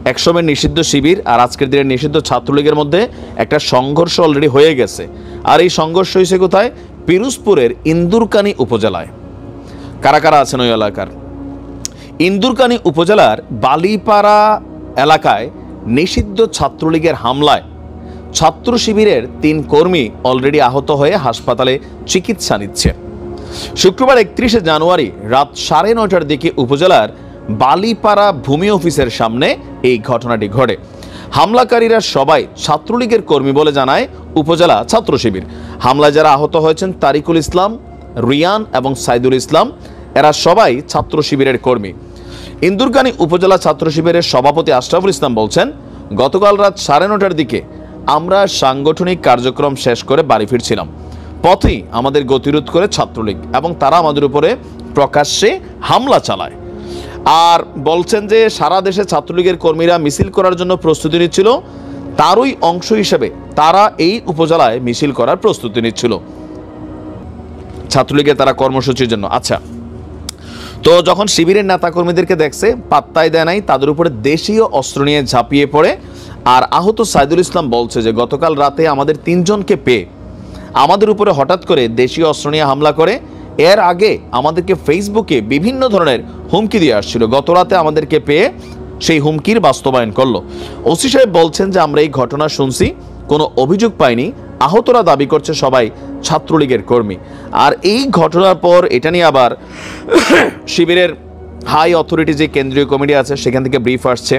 একসময় নিষিদ্ধ শিবির আর আজকের দিনের নিষিদ্ধ ছাত্রলীগের মধ্যে একটা সংঘর্ষ অলরেডি হয়ে গেছে। আর এই সংঘর্ষ হয়েছে কোথায়? পিরোজপুরের ইন্দুরকানী উপজেলায়। কারা কারা আছেন ওই এলাকার? ইন্দুরকানী উপজেলার বালিপাড়া এলাকায় নিষিদ্ধ ছাত্রলীগের হামলায় ছাত্র শিবিরের 3 কর্মী অলরেডি আহত হয়ে হাসপাতালে চিকিৎসা নিচ্ছে। শুক্রবার 31শে জানুয়ারি রাত 9:30টার দিকে উপজেলার বালিপাড়া ভূমি অফিসের সামনে এই ঘটনাটি ঘটে। হামলাকারীরা সবাই ছাত্রলীগের কর্মী বলে জানায় উপজেলা ছাত্র শিবির। হামলায় যারা আহত হয়েছেন তারিকুল ইসলাম, রিয়ান এবং সাইদুল ইসলাম, এরা সবাই ছাত্র শিবিরের কর্মী। ইন্দুরকানী উপজেলা ছাত্র শিবিরের সভাপতি আশরাফুল ইসলাম বলছেন, গতকাল রাত 9:30টার দিকে আমরা সাংগঠনিক কার্যক্রম শেষ করে বাড়ি ফিরছিলাম। পথেই আমাদের গতিরোধ করে ছাত্রলীগ এবং তারা আমাদের উপরে প্রকাশ্যে হামলা চালায়। আর বলছেন যে সারা দেশে ছাত্রলীগের কর্মীরা মিছিল করার জন্য প্রস্তুতি নিচ্ছিল, তারই অংশ হিসেবে তারা এই উপজেলায় মিছিল করার প্রস্তুতি নিচ্ছিল ছাত্রলীগের তারা কর্মসূচির জন্য। আচ্ছা, তো যখন শিবিরের নেতাকর্মীদেরকে দেখছে পাত্তাই দেয় নাই, তাদের উপরে দেশীয় অস্ত্র নিয়ে ঝাঁপিয়ে পড়ে। আর আহত সাইদুল ইসলাম বলছে যে গতকাল রাতে আমাদের 3 জনকে পেয়ে আমাদের উপরে হঠাৎ করে দেশীয় অস্ত্র নিয়ে হামলা করে। এর আগে আমাদেরকে ফেসবুকে বিভিন্ন ধরনের হুমকি দিয়ে আসছিল, গত রাতে আমাদেরকে পেয়ে সেই হুমকির বাস্তবায়ন করলো। ওসি সাহেব বলছেন যে আমরা এই ঘটনা শুনছি, কোনো অভিযোগ পাইনি। আহতরা দাবি করছে সবাই ছাত্রলীগের কর্মী। আর এই ঘটনার পর এটা নিয়ে আবার শিবিরের হাই অথরিটি যে কেন্দ্রীয় কমিটি আছে সেখান থেকে ব্রিফ আসছে,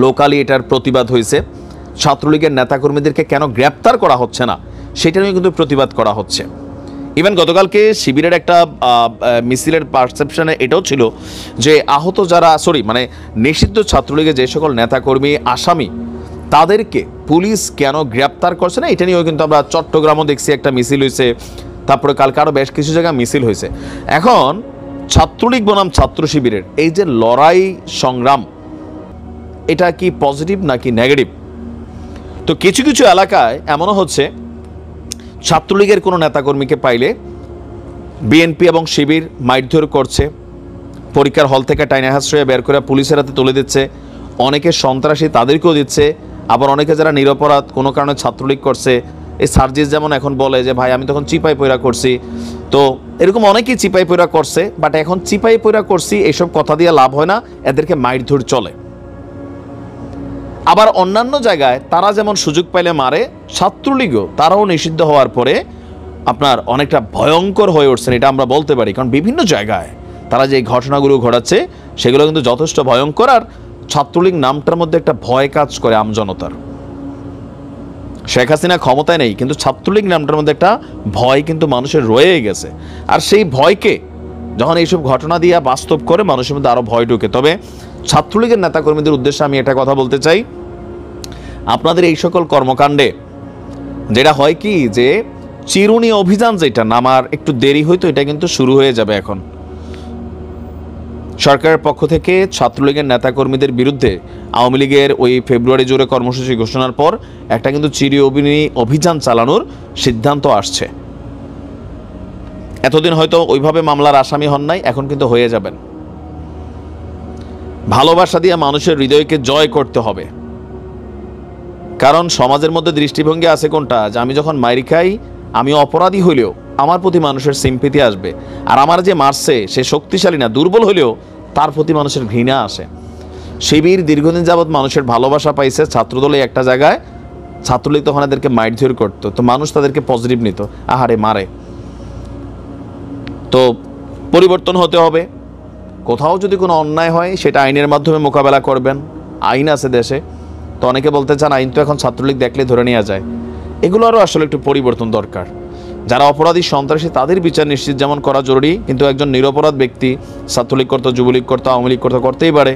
লোকালি এটার প্রতিবাদ হয়েছে। ছাত্রলীগের নেতাকর্মীদেরকে কেন গ্রেপ্তার করা হচ্ছে না সেটা নিয়ে কিন্তু প্রতিবাদ করা হচ্ছে। ইভেন গতকালকে শিবিরের একটা মিছিলের পারসেপশনে এটাও ছিল যে আহত যারা নিষিদ্ধ ছাত্রলীগের যে সকল নেতাকর্মী আসামি তাদেরকে পুলিশ কেন গ্রেপ্তার করছে না, এটা নিয়েও কিন্তু আমরা চট্টগ্রামও দেখছি একটা মিছিল হয়েছে, তারপরে কালকে আরও বেশ কিছু জায়গায় মিছিল হয়েছে। এখন ছাত্রলীগ বনাম ছাত্র শিবিরের এই যে লড়াই সংগ্রাম, এটা কি পজিটিভ নাকি নেগেটিভ? তো কিছু কিছু এলাকায় এমনও হচ্ছে ছাত্রলীগের কোনো নেতাকর্মীকে পাইলে বিএনপি এবং শিবির মারধর করছে, পরীক্ষার হল থেকে টাইনা হাসড়ে বের করে পুলিশের হাতে তুলে দিচ্ছে, অনেকে সন্ত্রাসী তাদেরকেও দিচ্ছে, আবার অনেকে যারা নিরপরাধ কোনো কারণে ছাত্রলীগ করছে, এই সার্জিস যেমন এখন বলে যে ভাই আমি তখন চিপাই পয়রা করছি, তো এরকম অনেকেই চিপাই পয়রা করছে। বাট এখন চিপাই পয়রা করছি এইসব কথা দিয়ে লাভ হয় না, এদেরকে মারধর চলে। আবার অন্যান্য জায়গায় তারা যেমন সুযোগ পাইলে মারে, ছাত্রলীগও তারাও নিষিদ্ধ হওয়ার পরে আপনার অনেকটা ভয়ঙ্কর হয়ে উঠছেন, এটা আমরা বলতে পারি। কারণ বিভিন্ন জায়গায় তারা যে ঘটনাগুলো ঘটাচ্ছে সেগুলো কিন্তু যথেষ্ট ভয়ঙ্কর। আর ছাত্রলীগ নামটার মধ্যে একটা ভয় কাজ করে আমজনতার। শেখ হাসিনা ক্ষমতায় নেই, কিন্তু ছাত্রলীগ নামটার মধ্যে একটা ভয় কিন্তু মানুষের রয়ে গেছে। আর সেই ভয়কে যখন এইসব ঘটনা দিয়ে বাস্তব করে মানুষের মধ্যে আরো ভয় ঢুকে। তবে ছাত্রলীগের নেতাকর্মীদের উদ্দেশ্যে আমি একটা কথা বলতে চাই, আপনাদের এই সকল কর্মকাণ্ডে যেটা হয় কি যে চিরুনি অভিযান যেটা নামার একটু দেরি হয়তো, এটা কিন্তু শুরু হয়ে যাবে। এখন সরকারের পক্ষ থেকে ছাত্রলীগের নেতাকর্মীদের বিরুদ্ধে আওয়ামী লীগের ওই ফেব্রুয়ারি জুড়ে কর্মসূচি ঘোষণার পর একটা কিন্তু চিরুনি অভিযান চালানোর সিদ্ধান্ত আসছে। এতদিন হয়তো ওইভাবে মামলার আসামি হন নাই, এখন কিন্তু হয়ে যাবেন। ভালোবাসা দিয়ে মানুষের হৃদয়কে জয় করতে হবে। কারণ সমাজের মধ্যে দৃষ্টিভঙ্গি আছে কোনটা, যে আমি যখন মাইরি খাই আমি অপরাধী হইলেও আমার প্রতি মানুষের সিম্পিতি আসবে, আর আমার যে মারছে সে শক্তিশালী না, দুর্বল হইলেও তার প্রতি মানুষের ঘৃণা আসে। শিবির দীর্ঘদিন যাবৎ মানুষের ভালোবাসা পাইছে, ছাত্রদলে একটা জায়গায় ছাত্রলীগ তখন এদেরকে মারধর করতো, তো মানুষ তাদেরকে পজিটিভ নিত, আহারে মারে। তো পরিবর্তন হতে হবে। কোথাও যদি কোনো অন্যায় হয় সেটা আইনের মাধ্যমে মোকাবেলা করবেন, আইন আছে দেশে। তো অনেকে বলতে চান আইন তো এখন ছাত্রলীগ দেখলে ধরে নেওয়া যায়, এগুলো আরও আসলে একটু পরিবর্তন দরকার। যারা অপরাধী সন্ত্রাসী তাদের বিচার নিশ্চিত যেমন করা জরুরি, কিন্তু একজন নিরপরাধ ব্যক্তি ছাত্রলীগ করতো, যুবলীগ করতো, আওয়ামী লীগ করতো, করতেই পারে,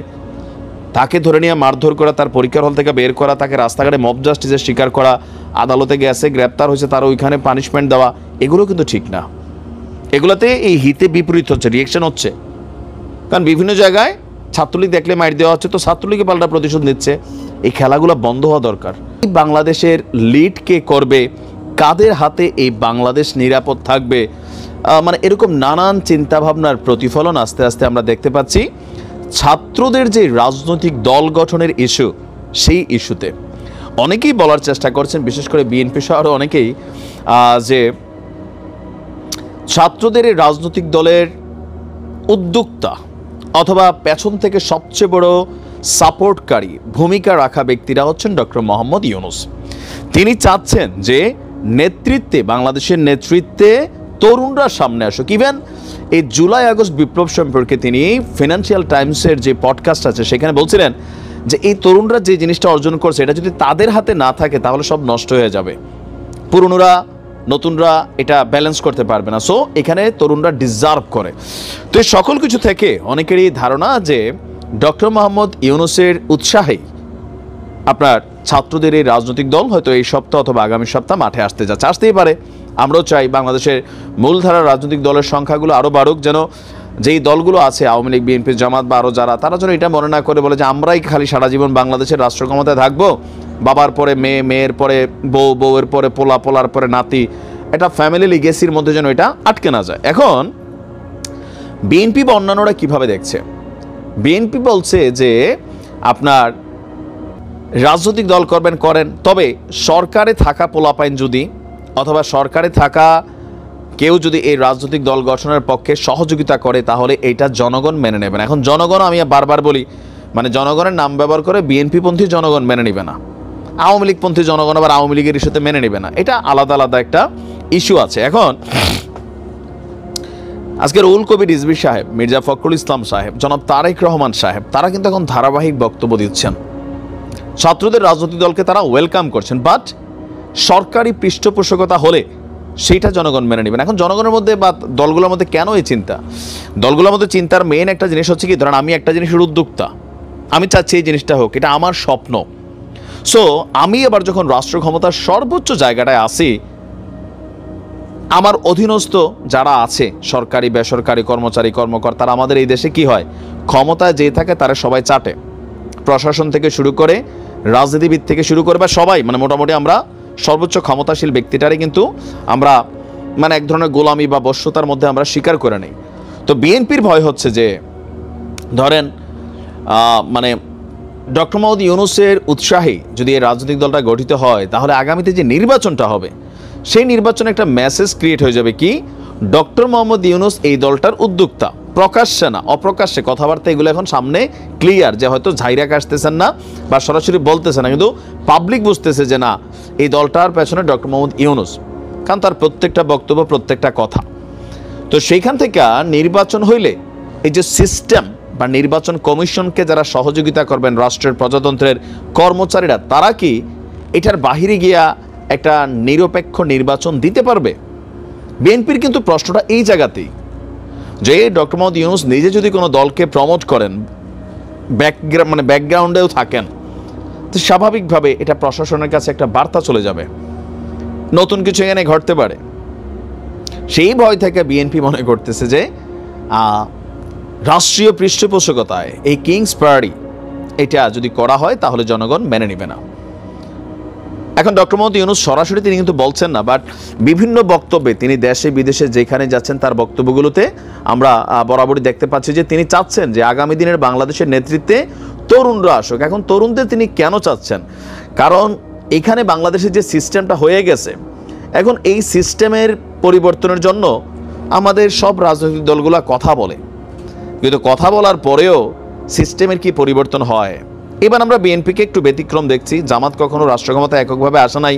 তাকে ধরে নিয়ে মারধর করা, তার পরীক্ষার হল থেকে বের করা, তাকে রাস্তাঘাটে মব জাস্টিসের শিকার করা, আদালতে গেছে গ্রেপ্তার হয়েছে তার ওইখানে পানিশমেন্ট দেওয়া, এগুলো কিন্তু ঠিক না। এগুলোতে এই হিতে বিপরীত হচ্ছে, রিয়েকশন হচ্ছে। কারণ বিভিন্ন জায়গায় ছাত্রলীগ দেখলে মার দেওয়া হচ্ছে, তো ছাত্রলীগে পাল্টা প্রতিশোধ নিচ্ছে। এই খেলাগুলো বন্ধ হওয়া দরকার। বাংলাদেশের লিড কে করবে, কাদের হাতে এই বাংলাদেশ নিরাপদ থাকবে, এরকম নানান চিন্তাভাবনার প্রতিফলন আস্তে আস্তে আমরা দেখতে পাচ্ছি ছাত্রদের যে রাজনৈতিক দল গঠনের ইস্যু, সেই ইস্যুতে অনেকেই বলার চেষ্টা করছেন, বিশেষ করে বিএনপি সহ আরও অনেকেই, যে ছাত্রদের এই রাজনৈতিক দলের উদ্যোক্তা অথবা পেছন থেকে সবচেয়ে বড় সাপোর্টকারী ভূমিকা রাখা ব্যক্তিরা হচ্ছেন ডক্টর মোহাম্মদ ইউনূস। তিনি চাচ্ছেন যে নেতৃত্বে, বাংলাদেশের নেতৃত্বে তরুণরা সামনে আসুক। ইভেন এই জুলাই আগস্ট বিপ্লব সম্পর্কে তিনি ফিনান্সিয়াল টাইমসের যে পডকাস্ট আছে সেখানে বলছিলেন যে এই তরুণরা যে জিনিসটা অর্জন করছে এটা যদি তাদের হাতে না থাকে তাহলে সব নষ্ট হয়ে যাবে, পুরনোরা নতুনরা এটা ব্যালেন্স করতে পারবে না। সো এখানে তরুণরা ডিজার্ভ করে। তো এই সকল কিছু থেকে অনেকেরই ধারণা যে ডক্টর মোহাম্মদ ইউনূসের উৎসাহেই আপনার ছাত্রদের এই রাজনৈতিক দল হয়তো এই সপ্তাহ অথবা আগামী সপ্তাহ মাঠে আসতেই পারে। আমরাও চাই বাংলাদেশের মূলধারার রাজনৈতিক দলের সংখ্যাগুলো আরও বাড়ুক, যেন যেই দলগুলো আছে আওয়ামী লীগ, বিএনপি, জামাত বা আরও যারা, তারা যেন এটা মনে না করে বলে যে আমরাই খালি সারা জীবন বাংলাদেশের রাষ্ট্র ক্ষমতায় থাকবো, বাবার পরে মেয়ে, মেয়ের পরে বউ, বউয়ের পরে পোলা, পোলার পরে নাতি, এটা ফ্যামিলি লিগেসির মধ্যে যেন এটা আটকে না যায়। এখন বিএনপি বা অন্যান্যরা কীভাবে দেখছে? বিএনপি বলছে যে আপনার রাজনৈতিক দল করেন, তবে সরকারে থাকা পোলাপাইন যদি অথবা সরকারে থাকা কেউ যদি এই রাজনৈতিক দল গঠনের পক্ষে সহযোগিতা করে তাহলে এইটা জনগণ মেনে নেবে না। এখন জনগণ, আমি বারবার বলি, মানে জনগণের নাম ব্যবহার করে বিএনপিপন্থী জনগণ মেনে নেবে না, আওয়ামী লীগপন্থী জনগণ আবার আওয়ামী লীগের ইস্যুতে মেনে নেবে না, এটা আলাদা আলাদা একটা ইস্যু আছে। এখন আজকের রুহুল কবির রিজভী সাহেব, মির্জা ফখরুল ইসলাম সাহেব, জনাব তারেক রহমান সাহেব, তারা কিন্তু এখন ধারাবাহিক বক্তব্য দিচ্ছেন, ছাত্রদের রাজনৈতিক দলকে তারা ওয়েলকাম করছেন, বাট সরকারি পৃষ্ঠপোষকতা হলে সেইটা জনগণ মেনে নেবেন। এখন জনগণের মধ্যে বা দলগুলোর মধ্যে কেন এই চিন্তা? দলগুলোর মধ্যে চিন্তার মেইন একটা জিনিস হচ্ছে কি, ধরেন আমি একটা জিনিসের উদ্যোক্তা, আমি চাচ্ছি এই জিনিসটা হোক, এটা আমার স্বপ্ন। সো আমি এবার যখন রাষ্ট্র ক্ষমতার সর্বোচ্চ জায়গাটায় আসি, আমার অধীনস্থ যারা আছে সরকারি বেসরকারি কর্মচারী কর্মকর্তারা, আমাদের এই দেশে কি হয়, ক্ষমতায় যে থাকে তারা সবাই চাটে, প্রশাসন থেকে শুরু করে রাজনীতিবিদ থেকে শুরু করে বা সবাই, মানে মোটামুটি আমরা সর্বোচ্চ ক্ষমতাশীল ব্যক্তিটারে কিন্তু আমরা মানে এক ধরনের গোলামি বা বশ্যতার মধ্যে আমরা স্বীকার করে নেই। তো বিএনপির ভয় হচ্ছে যে ধরেন মানে ডক্টর মোহাম্মদ ইউনূসের উৎসাহে যদি এই রাজনৈতিক দলটা গঠিত হয় তাহলে আগামীতে যে নির্বাচনটা হবে সেই নির্বাচনে একটা মেসেজ ক্রিয়েট হয়ে যাবে কি, ডক্টর মোহাম্মদ ইউনূস এই দলটার উদ্যোক্তা, প্রকাশ্যে না অপ্রকাশ্যে কথাবার্তা এগুলো এখন সামনে ক্লিয়ার, যে হয়তো ঝাইরাক আসতেছেন না বা সরাসরি বলতেছে না, কিন্তু পাবলিক বুঝতেছে যে না, এই দলটার পেছনে ডক্টর মোহাম্মদ ইউনূস, কারণ তার প্রত্যেকটা বক্তব্য, প্রত্যেকটা কথা। তো সেইখান থেকে নির্বাচন হইলে এই যে সিস্টেম বা নির্বাচন কমিশনকে যারা সহযোগিতা করবেন, রাষ্ট্রের প্রজাতন্ত্রের কর্মচারীরা, তারা কি এটার বাহিরে গিয়া একটা নিরপেক্ষ নির্বাচন দিতে পারবে? বিএনপির কিন্তু প্রশ্নটা এই জায়গাতেই, যে ডক্টর মোহাম্মদ ইউনূস নিজে যদি কোনো দলকে প্রমোট করেন, ব্যাকগ্রাউন্ডেও থাকেন, তো স্বাভাবিকভাবে এটা প্রশাসনের কাছে একটা বার্তা চলে যাবে, নতুন কিছু এখানে ঘটতে পারে। সেই ভয় থেকে বিএনপি মনে করতেছে যে রাষ্ট্রীয় পৃষ্ঠপোষকতায় এই কিংস পার্টি এটা যদি করা হয় তাহলে জনগণ মেনে নেবে না। এখন ডক্টর মোহাম্মদ ইউনূস সরাসরি তিনি কিন্তু বলছেন না, বাট বিভিন্ন বক্তব্যে তিনি দেশে বিদেশে যেখানে যাচ্ছেন তার বক্তব্যগুলোতে আমরা বরাবরই দেখতে পাচ্ছি যে তিনি চাচ্ছেন যে আগামী দিনের বাংলাদেশের নেতৃত্বে তরুণরা আসুক। এখন তরুণদের তিনি কেন চাচ্ছেন? কারণ এখানে বাংলাদেশের যে সিস্টেমটা হয়ে গেছে, এখন এই সিস্টেমের পরিবর্তনের জন্য আমাদের সব রাজনৈতিক দলগুলো কথা বলে, কিন্তু কথা বলার পরেও সিস্টেমের কি পরিবর্তন হয়? এবার আমরা বিএনপিকে একটু ব্যতিক্রম দেখছি, জামাত কখনো রাষ্ট্র ক্ষমতায় এককভাবে আসা নাই,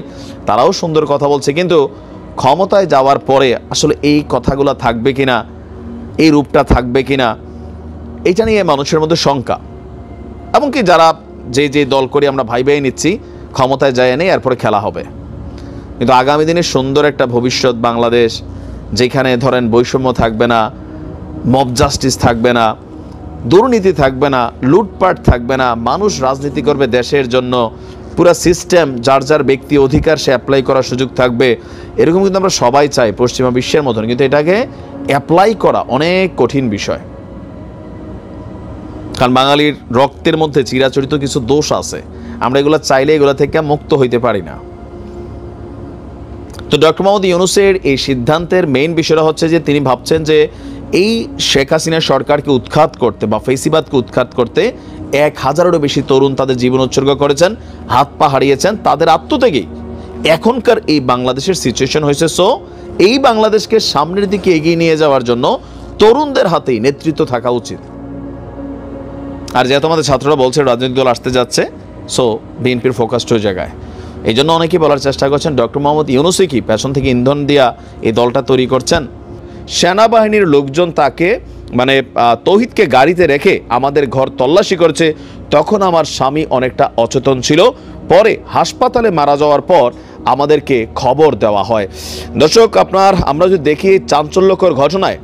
তারাও সুন্দর কথা বলছে, কিন্তু ক্ষমতায় যাওয়ার পরে আসলে এই কথাগুলো থাকবে কিনা, এই রূপটা থাকবে কিনা, এটা নিয়ে মানুষের মধ্যে শঙ্কা। এমনকি যারা যে দল করে আমরা ভাই নিচ্ছি ক্ষমতায় যায় নেই, এরপরে খেলা হবে, কিন্তু আগামী দিনে সুন্দর একটা ভবিষ্যৎ বাংলাদেশ, যেখানে ধরেন বৈষম্য থাকবে না, মব জাস্টিস থাকবে না, দুর্নীতি থাকবে না, লুটপাট থাকবে না, মানুষ রাজনীতি করবে দেশের জন্য, পুরো সিস্টেম যার যার ব্যক্তি অধিকার সে অ্যাপ্লাই করার সুযোগ থাকবে, এরকম কিন্তু আমরা সবাই চাই পশ্চিমা বিশ্বের মতন, কিন্তু এটাকে অ্যাপ্লাই করা অনেক কঠিন বিষয়। কারণ বাঙালির রক্তের মধ্যে চিরাচরিত কিছু দোষ আছে, আমরা এগুলো চাইলে এগুলো থেকে মুক্ত হইতে পারি না। তো ডক্টর মোহাম্মদ ইউনূসের এই সিদ্ধান্তের মেইন বিষয়টা হচ্ছে যে তিনি ভাবছেন যে এই শেখ হাসিনা সরকারকে উৎখাত করতে বা ফেসিবাদকে উৎখাত করতে 1000-এরও বেশি তরুণ তাদের জীবন উৎসর্গ করেছেন, হাত পা হারিয়েছেন তাদের আত্মত্যাগেই এখনকার এই বাংলাদেশের সিচুয়েশন হয়েছে। সো এই বাংলাদেশকে সামনের দিকে এগিয়ে নিয়ে যাওয়ার জন্য তরুণদের হাতেই নেতৃত্ব থাকা উচিত। আর যেহেতু আমাদের ছাত্ররা বলছে রাজনৈতিক দল আসতে যাচ্ছে, সো বিএনপির ফোকাসড ওই জায়গায়। এই জন্য অনেকেই বলার চেষ্টা করছেন ডক্টর মোহাম্মদ ইউনূসই কি পেছন থেকে ইন্ধন দিয়া এই দলটা তৈরি করছেন? সেনাবাহিনীর লোকজন তাকে মানে তৌহিদকে গাড়িতে রেখে আমাদের ঘর তল্লাশি করছে, তখন আমার স্বামী অনেকটা অচেতন ছিল, পরে হাসপাতালে মারা যাওয়ার পর আমাদেরকে খবর দেওয়া হয়। দর্শক আমরা যদি দেখি চাঞ্চল্যকর ঘটনায়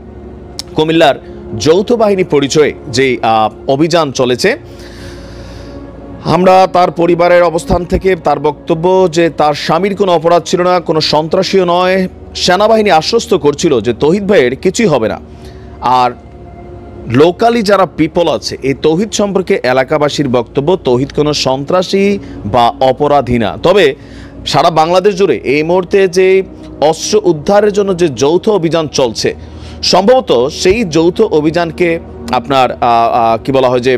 কুমিল্লার যৌথ বাহিনী পরিচয়ে যে অভিযান চলেছে, আমরা তার পরিবারের অবস্থান থেকে তার বক্তব্য যে তার স্বামীর কোনো অপরাধ ছিল না, কোনো সন্ত্রাসীও নয়, সেনাবাহিনী আশ্বস্ত করছিল যে তৌহিদ ভাইয়ের কিছুই হবে না। আর লোকালি যারা পিপল আছে এই তৌহিদ সম্পর্কে এলাকাবাসীর বক্তব্য তৌহিদ কোনো সন্ত্রাসী বা অপরাধী না। তবে সারা বাংলাদেশ জুড়ে এই মুহূর্তে যে অস্ত্র উদ্ধারের জন্য যে যৌথ অভিযান চলছে, সম্ভবত সেই যৌথ অভিযানকে আপনার কি বলা হয় যে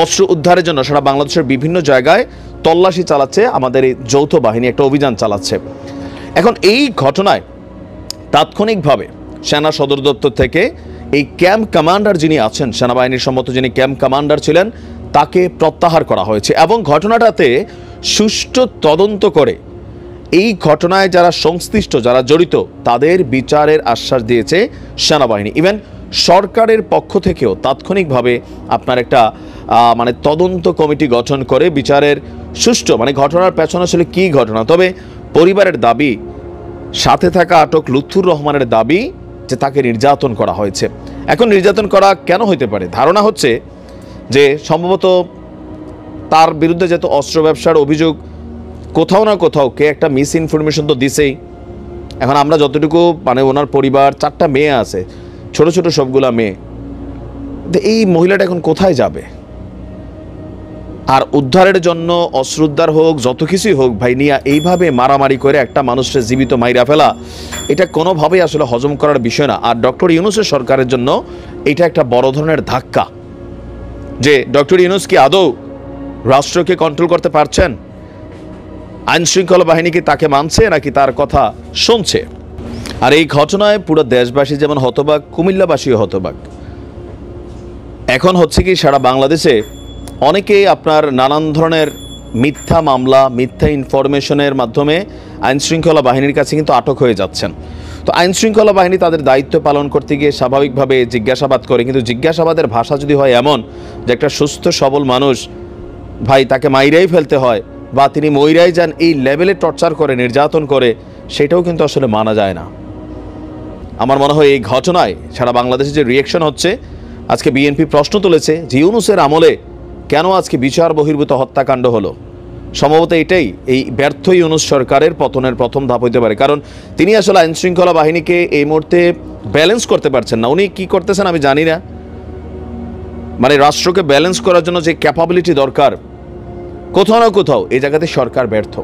অস্ত্র উদ্ধারের জন্য সারা বাংলাদেশের বিভিন্ন জায়গায় তল্লাশি চালাচ্ছে আমাদের এই যৌথ বাহিনী, একটা অভিযান চালাচ্ছে। এখন এই ঘটনায় তাৎক্ষণিকভাবে সেনা সদর দপ্তর থেকে এই ক্যাম্প কমান্ডার যিনি আছেন, সেনাবাহিনীর সম্মত যিনি ক্যাম্প কমান্ডার ছিলেন, তাকে প্রত্যাহার করা হয়েছে এবং ঘটনাটাতে সুষ্ঠু তদন্ত করে এই ঘটনায় যারা সংশ্লিষ্ট, যারা জড়িত তাদের বিচারের আশ্বাস দিয়েছে সেনাবাহিনী। ইভেন সরকারের পক্ষ থেকেও তাৎক্ষণিকভাবে আপনার একটা মানে তদন্ত কমিটি গঠন করে বিচারের সুষ্ঠু মানে ঘটনার পেছনে আসলে কী ঘটনা। তবে পরিবারের দাবি, সাথে থাকা আটক লুৎফুর রহমানের দাবি যে তাকে নির্যাতন করা হয়েছে। এখন নির্যাতন করা কেন হইতে পারে? ধারণা হচ্ছে যে সম্ভবত তার বিরুদ্ধে যেহেতু অস্ত্র ব্যবসার অভিযোগ, কোথাও না কোথাও কে একটা মিস ইনফরমেশন তো দিছেই। এখন আমরা যতটুকু মানে ওনার পরিবার 4টা মেয়ে আছে, ছোট ছোট সবগুলা মেয়ে, এই মহিলাটা এখন কোথায় যাবে? আর উদ্ধারের জন্য অস্ত্র উদ্ধার হোক, যত কিছুই হোক, ভাই নিয়া এইভাবে মারামারি করে একটা মানুষের জীবিত মাইরা ফেলা, এটা কোনোভাবেই আসলে হজম করার বিষয় না। আর ডক্টর ইউনূসের সরকারের জন্য এটা একটা বড় ধরনের ধাক্কা যে ডক্টর ইউনূস কি আদৌ রাষ্ট্রকে কন্ট্রোল করতে পারছেন? আইন শৃঙ্খলা বাহিনী কি তাকে মানছে নাকি তার কথা শুনছে? আর এই ঘটনায় পুরো দেশবাসী যেমন হতবাক, কুমিল্লাবাসীও হতবাক। এখন হচ্ছে কি সারা বাংলাদেশে অনেকেই আপনার নানান ধরনের মিথ্যা মামলা, মিথ্যা ইনফরমেশনের মাধ্যমে আইনশৃঙ্খলা বাহিনীর কাছে কিন্তু আটক হয়ে যাচ্ছেন। তো আইনশৃঙ্খলা বাহিনী তাদের দায়িত্ব পালন করতে গিয়ে স্বাভাবিকভাবে জিজ্ঞাসাবাদ করে, কিন্তু জিজ্ঞাসাবাদের ভাষা যদি হয় এমন যে একটা সুস্থ সবল মানুষ ভাই তাকে মাইরাই ফেলতে হয় বা তিনি মইরাই যান, এই লেভেলে টর্চার করে, নির্যাতন করে, সেটাও কিন্তু আসলে মানা যায় না। আমার মনে হয় এই ঘটনায় সারা বাংলাদেশে যে রিয়েকশন হচ্ছে, আজকে বিএনপি প্রশ্ন তুলেছে যে ইউনূসের আমলে কেন আজকে বিচার বহির্ভূত হত্যাকাণ্ড হলো? সম্ভবত এটাই এই ব্যর্থ ইউনূস সরকারের পতনের প্রথম ধাপ হইতে পারে। কারণ তিনি আসলে আইনশৃঙ্খলা বাহিনীকে এই মুহূর্তে ব্যালেন্স করতে পারছেন না। উনি কি করতেছেন আমি জানি না, মানে রাষ্ট্রকে ব্যালেন্স করার জন্য যে ক্যাপাবিলিটি দরকার, কোথাও না কোথাও এই জায়গাতে সরকার ব্যর্থ।